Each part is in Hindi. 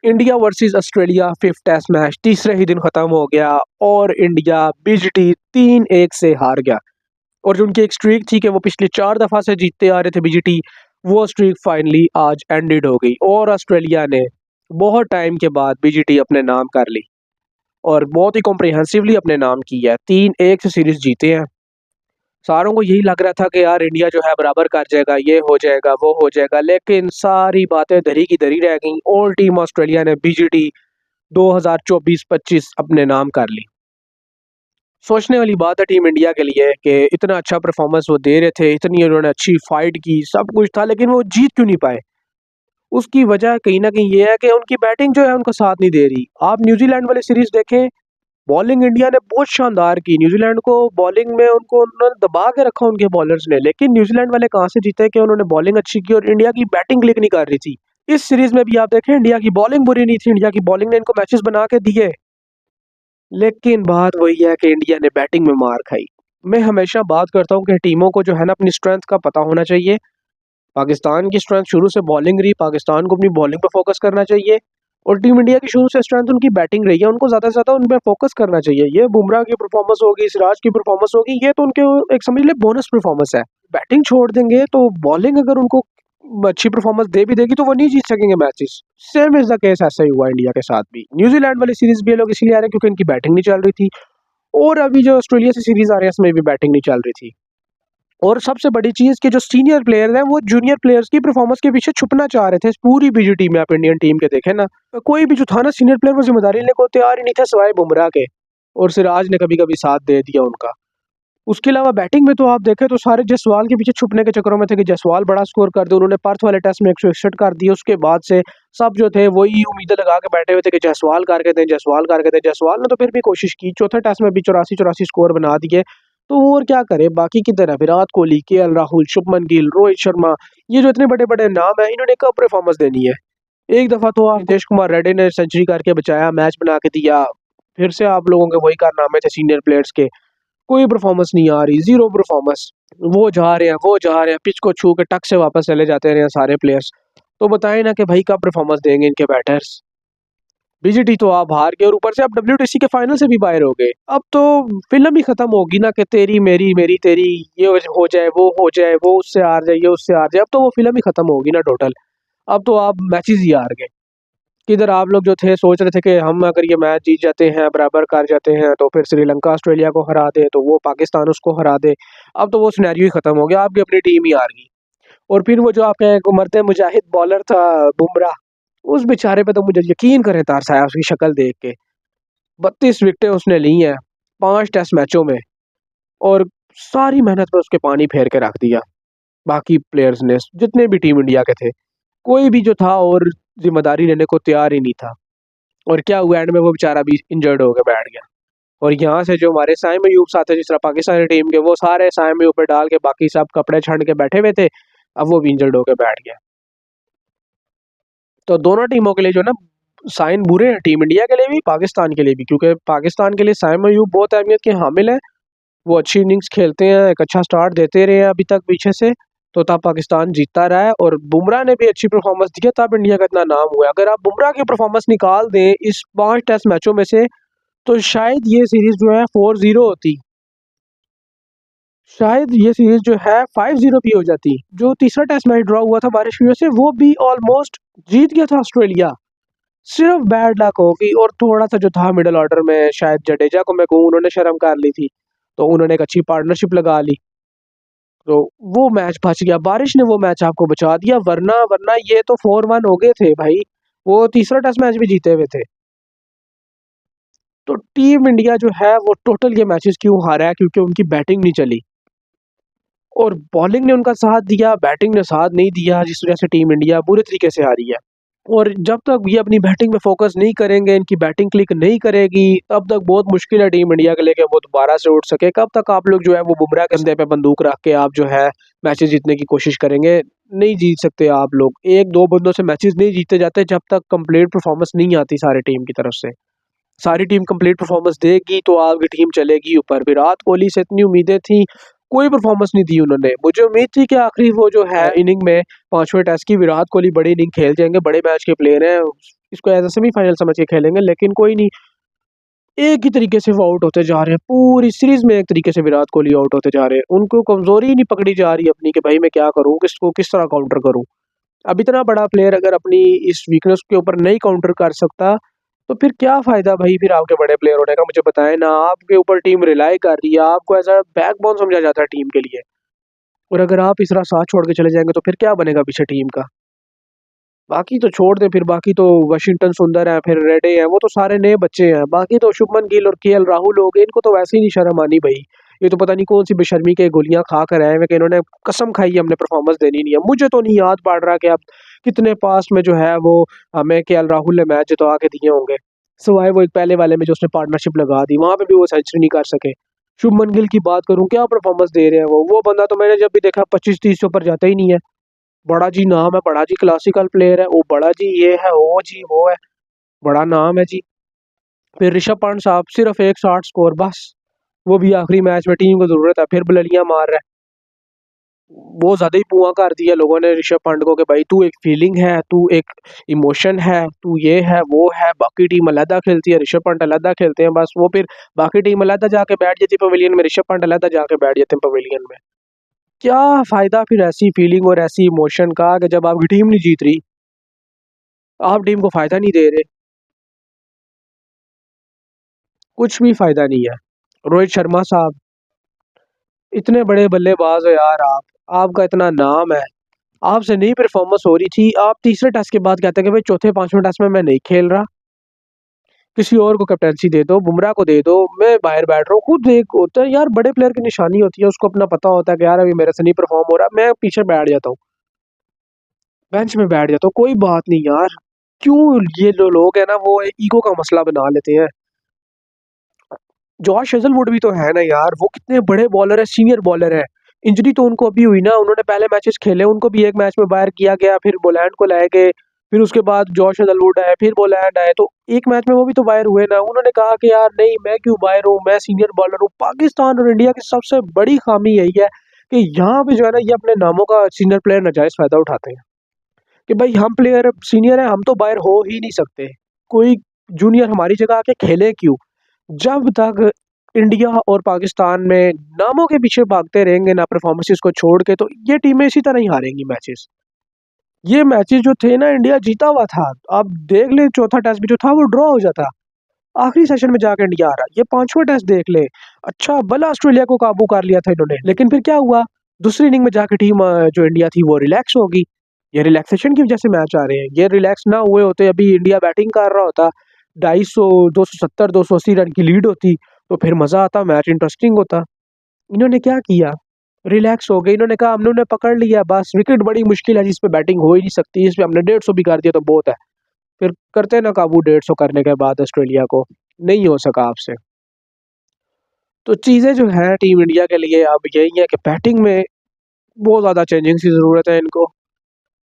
India versus Australia fifth test match तीसरे ही दिन खत्म हो गया और इंडिया बीजीटी 3-1 से हार गया। और जो उनकी एक स्ट्रीक थी कि वो पिछले 4 दफा से जीतते आ रहे थे बीजीटी, वो स्ट्रीक फाइनली आज एंडेड हो गई और ऑस्ट्रेलिया ने बहुत टाइम के बाद बीजीटी अपने नाम कर ली और बहुत ही कॉम्प्रिहेंसिवली अपने नाम की है। 3-1 से सीरीज जीते हैं। सारों को यही लग रहा था कि यार इंडिया जो है बराबर कर जाएगा, ये हो जाएगा, वो हो जाएगा, लेकिन सारी बातें धरी की धरी रह गई। ऑल टीम ऑस्ट्रेलिया ने बीजीटी 2024-25 अपने नाम कर ली। सोचने वाली बात है टीम इंडिया के लिए कि इतना अच्छा परफॉर्मेंस वो दे रहे थे, इतनी उन्होंने अच्छी फाइट की, सब कुछ था, लेकिन वो जीत क्यों नहीं पाए। उसकी वजह कहीं ना कहीं ये है कि उनकी बैटिंग जो है उनका साथ नहीं दे रही। आप न्यूजीलैंड वाली सीरीज देखें, बॉलिंग इंडिया ने बहुत शानदार की, न्यूजीलैंड को बॉलिंग में उनको उन्होंने दबा के रखा उनके बॉलर्स ने, लेकिन न्यूजीलैंड वाले कहाँ से जीते कि उन्होंने बॉलिंग अच्छी की और इंडिया की बैटिंग क्लिक नहीं कर रही थी। इस सीरीज में भी आप देखें, इंडिया की बॉलिंग बुरी नहीं थी, इंडिया की बॉलिंग ने इनको मैचेस बना के दिए, लेकिन बात वही है कि इंडिया ने बैटिंग में मार खाई। मैं हमेशा बात करता हूँ कि टीमों को जो है ना अपनी स्ट्रेंथ का पता होना चाहिए। पाकिस्तान की स्ट्रेंथ शुरू से बॉलिंग रही, पाकिस्तान को अपनी बॉलिंग पर फोकस करना चाहिए। और टीम इंडिया की शुरू से स्ट्रेंथ उनकी बैटिंग रही है, उनको ज़्यादा से ज़्यादा उन पर फोकस करना चाहिए। ये बुमराह की परफॉर्मेंस होगी, सिराज की परफॉर्मेंस होगी, ये तो उनके एक समझ ले बोनस परफॉर्मेंस है। बैटिंग छोड़ देंगे तो बॉलिंग अगर उनको अच्छी परफॉर्मेंस दे भी देगी तो वो नहीं जीत सकेंगे matches. Same is the case ऐसा ही हुआ इंडिया के साथ भी। न्यूजीलैंड वाली सीरीज भी ये लोग इसलिए आ रहे हैं क्योंकि इनकी बैटिंग नहीं चल रही थी, और अभी जो ऑस्ट्रेलिया से सीरीज आ रही है इसमें भी बैटिंग नहीं चल रही थी। और सबसे बड़ी चीज़ कि जो सीनियर प्लेयर हैं वो जूनियर प्लेयर्स की परफॉर्मेंस के पीछे छुपना चाह रहे थे। पूरी बीजीटी में आप इंडियन टीम के देखें ना, कोई भी जो था ना सीनियर प्लेयर वो जिम्मेदारी लेने को तैयार ही नहीं था सिवाय बुमराह के, और सिराज ने कभी कभी साथ दे दिया उनका। उसके अलावा बैटिंग में तो आप देखें तो सारे जायसवाल के पीछे छुपने के चक्करों में थे कि जायसवाल बड़ा स्कोर कर दे। उन्होंने पर्थ वाले टेस्ट में 161 कर दिए, उसके बाद से सब जो थे वही उम्मीदें लगा के बैठे हुए थे कि जायसवाल करके दें, जायसवाल करके दें। जायसवाल ने तो फिर भी कोशिश की, चौथे टेस्ट में भी 84-84 स्कोर बना दिए। तो वो और क्या करे, बाकी की तरह विराट कोहली, केएल राहुल, शुभमन गिल, रोहित शर्मा, ये जो इतने बड़े बड़े नाम है, इन्होंने कब परफॉर्मेंस देनी है। एक दफा तो आप नीतीश कुमार रेड्डी ने सेंचुरी करके बचाया, मैच बना के दिया, फिर से आप लोगों के वही कारनामे थे सीनियर प्लेयर्स के। कोई परफॉर्मेंस नहीं आ रही, जीरो परफॉर्मेंस। वो जा रहे हैं, वो जा रहे हैं, पिच को छू के टक से वापस चले जाते रहे सारे प्लेयर्स। तो बताएं ना कि भाई कब परफॉर्मेंस देंगे इनके बैटर्स। बीजीटी तो आप हार गए और ऊपर से आप डब्ल्यूटीसी के फाइनल से भी बाहर हो गए। अब तो फिल्म ही खत्म होगी ना कि तेरी मेरी मेरी तेरी, ये हो जाए, वो हो जाए, वो उससे हार जाए, ये उससे हार जाए। अब तो वो फिल्म ही खत्म होगी ना टोटल। अब तो आप मैचेस ही हार गए। किधर आप लोग जो थे सोच रहे थे कि हम अगर ये मैच जीत जाते हैं, बराबर कर जाते हैं, तो फिर श्रीलंका ऑस्ट्रेलिया को हरा दे, तो वो पाकिस्तान उसको हरा दे। अब तो वो सिनेरियो ही खत्म हो गया, आपकी अपनी टीम ही हार गई। और फिर वो जो आपके मरते मुजाहिद बॉलर था बुमराह, उस बेचारे पे तो मुझे यकीन करें तारस आया उसकी शक्ल देख के। 32 विकेटें उसने ली हैं 5 टेस्ट मैचों में, और सारी मेहनत पे उसके पानी फेर के रख दिया। बाकी प्लेयर्स ने, जितने भी टीम इंडिया के थे, कोई भी जो था और जिम्मेदारी लेने को तैयार ही नहीं था। और क्या हुआ, एंड में वो बेचारा भी इंजर्ड होकर बैठ गया। और यहाँ से जो हमारे साइम अयूब साथ है जिस तरह पाकिस्तानी टीम के, वो सारे साइम अयूब पे डाल के बाकी सब कपड़े छंड के बैठे हुए थे, अब वो भी इंजर्ड होकर बैठ गया। तो दोनों टीमों के लिए जो ना साइन बुरे हैं, टीम इंडिया के लिए भी, पाकिस्तान के लिए भी, क्योंकि पाकिस्तान के लिए साइम अयूब बहुत अहमियत के हामिल है। वो अच्छी इनिंग्स खेलते हैं, एक अच्छा स्टार्ट देते रहे हैं अभी तक पीछे से, तो तब पाकिस्तान जीतता रहा है। और बुमराह ने भी अच्छी परफॉर्मेंस दी है, तब इंडिया का इतना नाम हुआ है। अगर आप बुमराह की परफॉर्मेंस निकाल दें इस 5 टेस्ट मैचों में से, तो शायद ये सीरीज जो है 4-0 होती, शायद ये सीरीज जो है 5-0 भी हो जाती। जो तीसरा टेस्ट मैच ड्रॉ हुआ था बारिश की वजह से, वो भी ऑलमोस्ट जीत गया था ऑस्ट्रेलिया। सिर्फ बैड लक होगी और थोड़ा सा जो था मिडिल ऑर्डर में, शायद जडेजा को मैं कहूँ, उन्होंने शर्म कर ली थी, तो उन्होंने एक अच्छी पार्टनरशिप लगा ली, तो वो मैच बच गया। बारिश ने वो मैच आपको बचा दिया, वरना वरना ये तो 4-1 हो गए थे भाई। वो तीसरा टेस्ट मैच भी जीते हुए थे। तो टीम इंडिया जो है वो टोटल ये मैचेस क्यों हारा है, क्योंकि उनकी बैटिंग नहीं चली और बॉलिंग ने उनका साथ दिया, बैटिंग ने साथ नहीं दिया, जिस वजह से टीम इंडिया बुरे तरीके से हारी है। और जब तक ये अपनी बैटिंग पे फोकस नहीं करेंगे, इनकी बैटिंग क्लिक नहीं करेगी, तब तक बहुत मुश्किल है टीम इंडिया के लिए कि वो दोबारा से उठ सके। कब तक आप लोग जो है वो बुमराह के कंधे पे बंदूक रख के आप जो है मैचेस जीतने की कोशिश करेंगे, नहीं जीत सकते आप लोग। एक दो बंदों से मैचेस नहीं जीते जाते जब तक कंप्लीट परफॉर्मेंस नहीं आती सारी टीम की तरफ से। सारी टीम कंप्लीट परफॉर्मेंस देगी तो आपकी टीम चलेगी ऊपर। विराट कोहली से इतनी उम्मीदें थी, कोई परफॉर्मेंस नहीं दी उन्होंने। मुझे उम्मीद थी कि आखिरी वो जो है इनिंग में 5वें टेस्ट की, विराट कोहली बड़ी इनिंग खेल जाएंगे, बड़े मैच के प्लेयर हैं, इसको एज अ सेमीफाइनल समझ के खेलेंगे, लेकिन कोई नहीं, एक ही तरीके से वो आउट होते जा रहे हैं पूरी सीरीज में। एक तरीके से विराट कोहली आउट होते जा रहे हैं, उनको कमजोरी ही नहीं पकड़ी जा रही अपनी कि भाई मैं क्या करूं, किसको किस तरह काउंटर करूं। अब इतना बड़ा प्लेयर अगर अपनी इस वीकनेस के ऊपर नहीं काउंटर कर सकता तो फिर क्या फायदा भाई फिर आपके बड़े प्लेयर होने का। मुझे बताएं ना, आपके ऊपर टीम रिलाई कर रही है, आपको एज अ बैकबोन समझा जाता है टीम के लिए, और अगर आप इस तरह साथ छोड़ के चले जाएंगे तो फिर क्या बनेगा पीछे टीम का। बाकी तो छोड़ दे, फिर बाकी तो वाशिंगटन सुंदर है, फिर रेडे है, वो तो सारे नए बच्चे हैं। बाकी तो शुभमन गिल और केएल राहुल हो गए, इनको तो वैसे ही नहीं शर्म आनी भाई। ये तो पता नहीं कौन सी बेशर्मी के गोलियां खा कर आए हैं कि इन्होंने कसम खाई है हमने परफॉर्मेंस देनी नहीं है। मुझे तो नहीं याद पड़ रहा कि अब कितने पास में जो है वो हमें केएल राहुल ने मैच जितवा के दिए होंगे, सिवाय वो एक पहले वाले में जो उसने पार्टनरशिप लगा दी, वहां पे भी वो सेंचुरी नहीं कर सके। शुभमन गिल की बात करूं, क्या परफॉर्मेंस दे रहे हैं वो बंदा तो मैंने जब भी देखा 25-30 से ऊपर जाता ही नहीं है। बड़ा जी नाम है, बड़ा जी क्लासिकल प्लेयर है वो, बड़ा जी ये है वो जी वो है, बड़ा नाम है जी। फिर ऋषभ पंत साहब सिर्फ 160 स्कोर बस, वो भी आखिरी मैच में टीम को जरूरत है, फिर बल्लियां मार रहा है। वो ज्यादा ही पुआ कर दिया लोगों ने ऋषभ पंत को कि भाई तू एक फीलिंग है, तू एक इमोशन है, तू ये है वो है, बाकी टीम अलहदा खेलती है, ऋषभ पंत अलहदा खेलते हैं बस। वो फिर बाकी टीम अलहदा जाके बैठ जाती है पवेलियन में, ऋषभ पंत अलहदा जाके बैठ जाते हैं पवेलियन में। क्या फायदा फिर ऐसी फीलिंग और ऐसी इमोशन का कि जब आपकी टीम नहीं जीत रही, आप टीम को फायदा नहीं दे रहे, कुछ भी फायदा नहीं है। रोहित शर्मा साहब इतने बड़े बल्लेबाज हो यार, आप आपका इतना नाम है, आपसे नहीं परफॉर्मेंस हो रही थी, आप तीसरे टेस्ट के बाद कहते हैं कि भाई चौथे पांचवें टेस्ट में मैं नहीं खेल रहा, किसी और को कैप्टनसी दे दो, बुमराह को दे दो, मैं बाहर बैठ रहा हूँ। खुद एक होता है यार, बड़े प्लेयर की निशानी होती है, उसको अपना पता होता है कि यार अभी मेरे से नहीं परफॉर्म हो रहा, मैं पीछे बैठ जाता हूँ, बेंच में बैठ जाता हूँ, कोई बात नहीं यार। क्यों ये जो लोग है ना वो ईगो का मसला बना लेते हैं। जॉश हेजलवुड भी तो है ना यार, वो कितने बड़े बॉलर है, सीनियर बॉलर है। इंजरी तो उनको अभी हुई ना, उन्होंने पहले मैचेस खेले, उनको भी एक मैच में बाहर किया गया, फिर बोलैंड को लाए गए, फिर उसके बाद जॉश हेजलवुड आए, फिर बोलैंड आए, तो एक मैच में वो भी तो बाहर हुए ना। उन्होंने कहा कि यार नहीं मैं क्यों बाहर हूँ, मैं सीनियर बॉलर हूँ। पाकिस्तान और इंडिया की सबसे बड़ी खामी यही है कि यहाँ पे जो है ना ये अपने नामों का सीनियर प्लेयर नाजायज फायदा उठाते हैं कि भाई हम प्लेयर सीनियर है, हम तो बाहर हो ही नहीं सकते, कोई जूनियर हमारी जगह आके खेले क्यों। जब तक इंडिया और पाकिस्तान में नामों के पीछे भागते रहेंगे ना परफॉर्मेंसेस को छोड़ के, तो ये टीमें इसी तरह ही हारेंगी मैचेस। ये मैचेस जो थे ना इंडिया जीता हुआ था, आप देख ले चौथा टेस्ट भी जो था वो ड्रॉ हो जाता, आखिरी सेशन में जाकर इंडिया आ रहा। ये पांचवा टेस्ट देख ले, अच्छा भला ऑस्ट्रेलिया को काबू कर लिया था इन्होंने, लेकिन फिर क्या हुआ, दूसरी इनिंग में जाकर टीम जो इंडिया थी वो रिलैक्स होगी। ये रिलैक्सेशन की वजह से मैच आ रहे हैं, ये रिलैक्स ना हुए होते अभी इंडिया बैटिंग कर रहा होता, 250 270 280 रन की लीड होती, तो फिर मजा आता, मैच इंटरेस्टिंग होता। इन्होंने क्या किया, रिलैक्स हो गए, इन्होंने कहा हमने उन्हें पकड़ लिया बस, विकेट बड़ी मुश्किल है जिस पे बैटिंग हो ही नहीं सकती, इस पे हमने 150 भी कर दिया तो बहुत है। फिर करते ना काबू 150 करने के बाद ऑस्ट्रेलिया को, नहीं हो सका आपसे। तो चीज़ें जो है टीम इंडिया के लिए अब यही है कि बैटिंग में बहुत ज़्यादा चेंजिंग की ज़रूरत है इनको।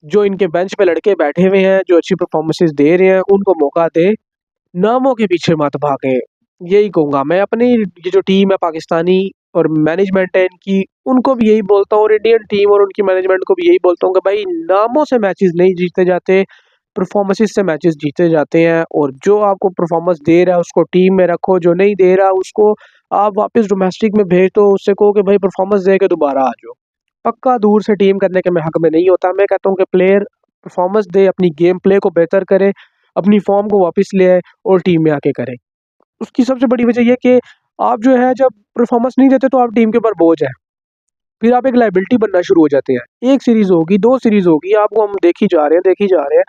जो इनके बेंच पे लड़के बैठे हुए हैं जो अच्छी परफॉर्मेंसेस दे रहे हैं उनको मौका दे, नामों के पीछे मत भागे। यही कहूँगा मैं अपनी ये जो टीम है पाकिस्तानी और मैनेजमेंट है इनकी, उनको भी यही बोलता हूँ, और इंडियन टीम और उनकी मैनेजमेंट को भी यही बोलता हूँ कि भाई नामों से मैचेस नहीं जीते जाते, परफॉर्मेंसेस से मैचेस जीते जाते हैं। और जो आपको परफॉर्मेंस दे रहा है उसको टीम में रखो, जो नहीं दे रहा उसको आप वापस डोमेस्टिक में भेज दो, उससे कहो कि भाई परफॉर्मेंस दे के दोबारा आ जाओ। पक्का दूर से टीम करने के मैं हक में नहीं होता, मैं कहता हूँ कि प्लेयर परफॉर्मेंस दे, अपनी गेम प्ले को बेहतर करे, अपनी फॉर्म को वापस ले आए और टीम में आके करे। उसकी सबसे बड़ी वजह यह कि आप जो है जब परफॉर्मेंस नहीं देते तो आप टीम के ऊपर बोझ है, फिर आप एक लाइबिलिटी बनना शुरू हो जाते हैं। एक सीरीज होगी, दो सीरीज होगी, आपको हम देखी जा रहे हैं देखी जा रहे हैं,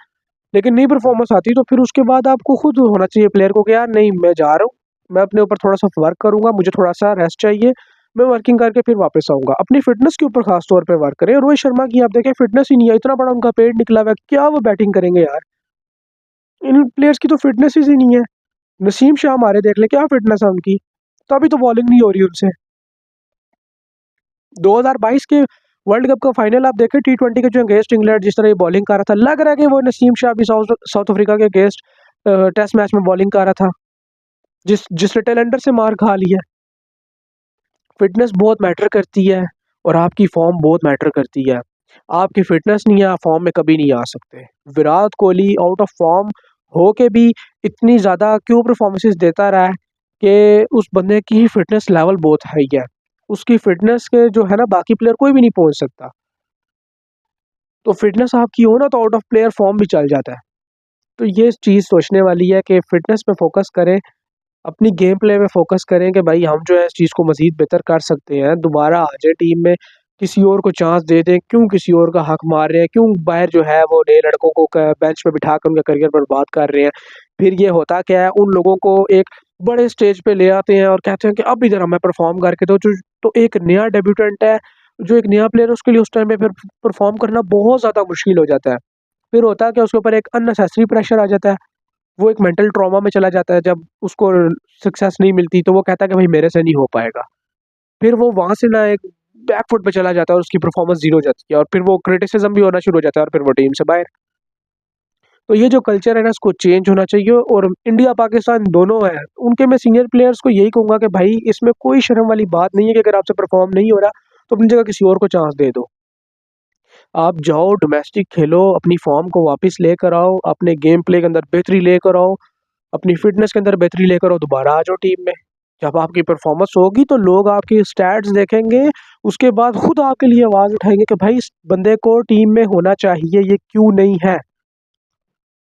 लेकिन नहीं परफॉर्मेंस आती, तो फिर उसके बाद आपको खुद होना चाहिए प्लेयर को कि यार नहीं मैं जा रहा हूँ, मैं अपने ऊपर थोड़ा सा वर्क करूंगा, मुझे थोड़ा सा रेस्ट चाहिए, मैं वर्किंग करके फिर वापस आऊंगा। अपनी फिटनेस के ऊपर खास तौर पे वर्क करें। रोहित शर्मा की आप देखें फिटनेस ही नहीं है, इतना बड़ा उनका पेट निकला हुआ है, क्या वो बैटिंग करेंगे यार। इन प्लेयर्स की तो फिटनेस ही नहीं है। नसीम शाह हमारे देख ले क्या फिटनेस है उनकी, तो अभी तो बॉलिंग नहीं हो रही उनसे। 2022 के वर्ल्ड कप का फाइनल आप देखें T20 के जो अगेंस्ट इंग्लैंड जिस तरह ये बॉलिंग कर रहा था, लग रहा है कि वो नसीम शाह भी साउथ अफ्रीका के अगेंस्ट टेस्ट मैच में बॉलिंग कर रहा था, जिसने टेलेंडर से मार खा ली है। फिटनेस बहुत मैटर करती है और आपकी फॉर्म बहुत मैटर करती है। आपकी फिटनेस नहीं है, आप फॉर्म में कभी नहीं आ सकते। Virat Kohli out of form हो के भी इतनी ज़्यादा क्यों परफॉर्मेंसेस देता रहा है कि उस बंदे की फिटनेस लेवल बहुत हाई है। उसकी फिटनेस के जो है ना बाकी प्लेयर कोई भी नहीं पहुंच सकता। तो फिटनेस आपकी हो ना तो आउट ऑफ प्लेयर फॉर्म भी चल जाता है। तो ये चीज़ सोचने वाली है कि फिटनेस पे फोकस करें, अपनी गेम प्ले में फोकस करें कि भाई हम जो है इस चीज़ को मज़ीद बेहतर कर सकते हैं, दोबारा आ जाए टीम में, किसी और को चांस दे दें, क्यों किसी और का हक मार रहे हैं, क्यों बाहर जो है वो नए लड़कों को बेंच पे बिठा कर उनका करियर बर्बाद कर रहे हैं। फिर ये होता क्या है, उन लोगों को एक बड़े स्टेज पे ले आते हैं और कहते हैं कि अब इधर हमें परफॉर्म करके दो। जो तो एक नया डेब्यूटेंट है, जो एक नया प्लेयर है, उसके लिए उस टाइम पे फिर परफॉर्म करना बहुत ज़्यादा मुश्किल हो जाता है। फिर होता है कि उसके ऊपर एक अननेसेसरी प्रेशर आ जाता है, वो एक मेंटल ट्रॉमा में चला जाता है। जब उसको सक्सेस नहीं मिलती तो वो कहता है कि भाई मेरे से नहीं हो पाएगा। फिर वो वहाँ से ना एक बैक फुट पे चला जाता है और उसकी परफॉर्मेंस ज़ीरो हो जाती है और फिर वो क्रिटिसिज्म भी होना शुरू हो जाता है और फिर वो टीम से बाहर। तो ये जो कल्चर है ना इसको चेंज होना चाहिए और इंडिया पाकिस्तान दोनों है, उनके मैं सीनियर प्लेयर्स को यही कहूँगा कि भाई इसमें कोई शर्म वाली बात नहीं है कि अगर आपसे परफॉर्म नहीं हो रहा तो अपनी जगह किसी और को चांस दे दो। आप जाओ डोमेस्टिक खेलो, अपनी फॉर्म को वापस लेकर आओ, अपने गेम प्ले के अंदर बेहतरी लेकर आओ, अपनी फिटनेस के अंदर बेहतरी लेकर आओ, दोबारा आ जाओ टीम में। जब आपकी परफॉर्मेंस होगी तो लोग आपकी स्टैट्स देखेंगे, उसके बाद खुद आपके लिए आवाज़ उठाएंगे कि भाई इस बंदे को टीम में होना चाहिए, ये क्यों नहीं है।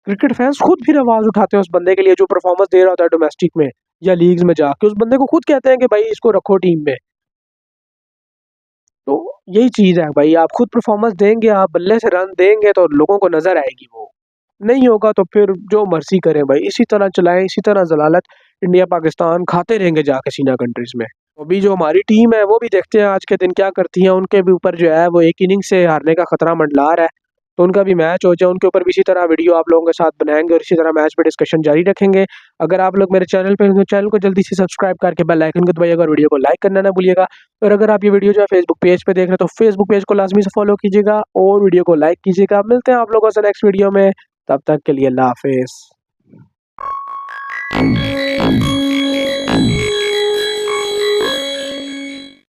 क्रिकेट फैंस खुद फिर आवाज़ उठाते हैं उस बंदे के लिए जो परफॉर्मेंस दे रहा होता है डोमेस्टिक में या लीग्स में जाके, उस बंदे को खुद कहते हैं कि भाई इसको रखो टीम में। तो यही चीज़ है भाई, आप खुद परफॉर्मेंस देंगे, आप बल्ले से रन देंगे तो लोगों को नज़र आएगी। वो नहीं होगा तो फिर जो मर्जी करें भाई, इसी तरह चलाएं, इसी तरह जलालत इंडिया पाकिस्तान खाते रहेंगे जाके सीना कंट्रीज में। अभी जो हमारी टीम है वो भी देखते हैं आज के दिन क्या करती है, उनके भी ऊपर जो है वो एक इनिंग से हारने का खतरा मंडला रहा है। तो उनका भी मैच हो जाए, उनके ऊपर भी इसी तरह वीडियो आप लोगों के साथ बनाएंगे और इसी तरह मैच पे डिस्कशन जारी रखेंगे। अगर आप लोग मेरे चैनल पे हैं तो चैनल को जल्दी से सब्सक्राइब करके बेल आइकन को दबाइएगा और वीडियो को लाइक करना ना भूलिएगा। और अगर आप ये वीडियो जो है फेसबुक पेज पे देख रहे हैं तो फेसबुक पेज को लाजमी से फॉलो कीजिएगा और वीडियो को लाइक कीजिएगा। मिलते हैं आप लोगों से नेक्स्ट वीडियो में, तब तक के लिए अल्लाह हाफिज़।